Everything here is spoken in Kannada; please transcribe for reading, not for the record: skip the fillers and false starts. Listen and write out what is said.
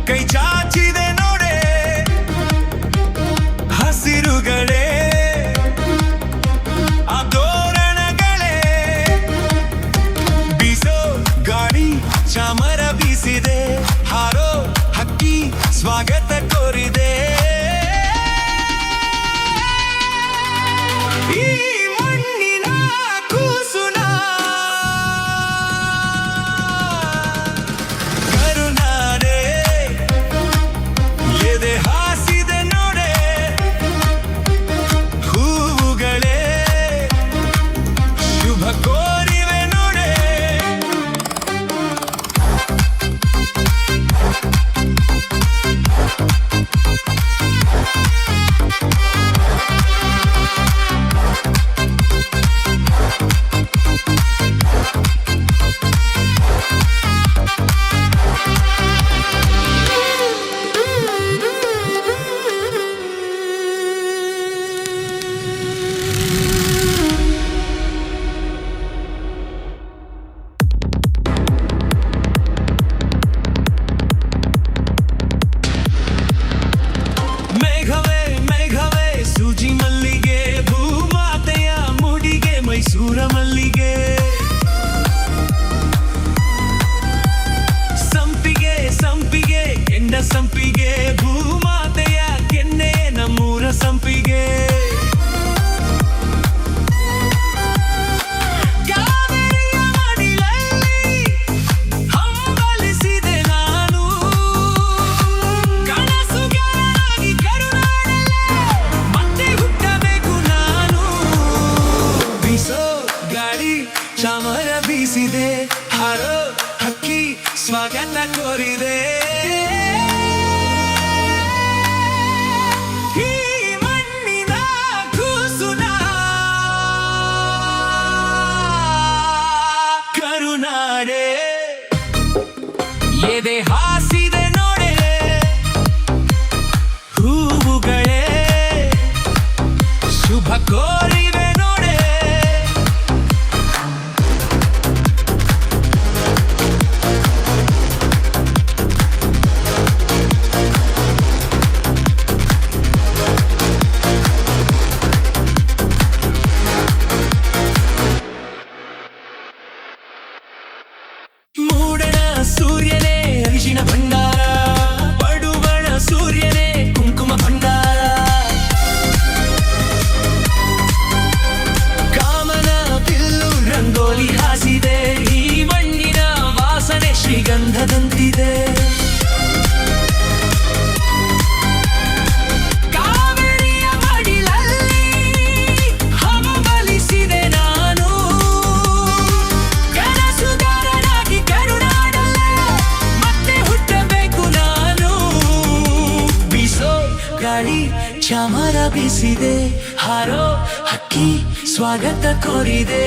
ಕೈ ಚಾಚಿದೆ ನೋಡೆ ಹಸಿರುಗಳೇ ಆ ತೋರಣಗಳೇ ಬೀಸೋ ಗಾಳಿ ಚಾಮರ ಬೀಸಿದೆ ಹಾರೋ ಹಕ್ಕಿ ಸ್ವಾಗತ ಕೋರಿದೆ ಈ ಮಣ್ಣಿನ ಕೂಸುನ ಕರುನಾಡೆ ಎದೆ ಹಾಸಿದೆ ನೋಡೆ ಹೂವುಗಳೇ ಶುಭ ಕೋರಿವೆ ನೋಡೆ ಸೂಜಿ ಮಲ್ಲಿಗೆ ಭೂಮಾತೆಯ ಮುಡಿಗೆ ಮೈಸೂರ ಮಲ್ಲಿಗೆ ಸಂಪಿಗೆ ಸಂಪಿಗೆ ಎಂಡ ಸಂಪಿಗೆ ಭೂಮಾತೆಯ ಕೆನ್ನೆ ನಮ್ಮೂರ ಸಂಪಿಗೆ ಕಾವೇರಿಯ ಮಡಿಲಲ್ಲಿ ಹಂಬಲಿಸಿದೆ ನಾನು ಕನಸುಗಾರನಾಗಿ ಕರುನಾಡಲ್ಲೇ ಮತ್ತೆ ಹುಟ್ಟಬೇಕು ನಾನು ಬೀಸೋ ಗಾಳಿ ಚಾಮರ ಬೀಸಿದೆ ಹಾರೋ ಹಕ್ಕಿ ಸ್ವಾಗತ ಕೋರಿದೆ ಈ ಮಣ್ಣಿನ ಕೂಸುನ ಕರುನಾಡೆ ಎದೆ ಹಾಸಿದೆ ನೋಡೆ ಹೂವುಗಳೇ ಶುಭ ಕೋರಿವೆ ನೋಡೆ ಮೂಡಣ ಸೂರ್ಯನೇ ಅರಿಶಿನ ಭಂಡಾರ ಪಡುವಣ ಸೂರ್ಯನೇ ಕುಂಕುಮ ಭಂಡಾರ ಕಾಮನ ಬಿಲ್ಲು ರಂಗೋಲಿ ಹಾಸಿದೆ ಈ ಮಣ್ಣಿನ ವಾಸನೆ ಶ್ರೀಗಂಧದಂತಿದೆ ಕಾವೇರಿಯ ಮಡಿಲಲ್ಲಿ ಹಂಬಲಿಸಿದೆ ನಾನು ಕನಸುಗಾರನಾಗಿ ಕರುನಾಡಲ್ಲೇ ಮತ್ತೆ ಹುಟ್ಟಬೇಕು ನಾನು ಬೀಸೋ ಗಾಳಿ ಚಾಮರ ಬೀಸಿದೆ ಹಾರೋ ಹಕ್ಕಿ ಸ್ವಾಗತ ಕೋರಿದೆ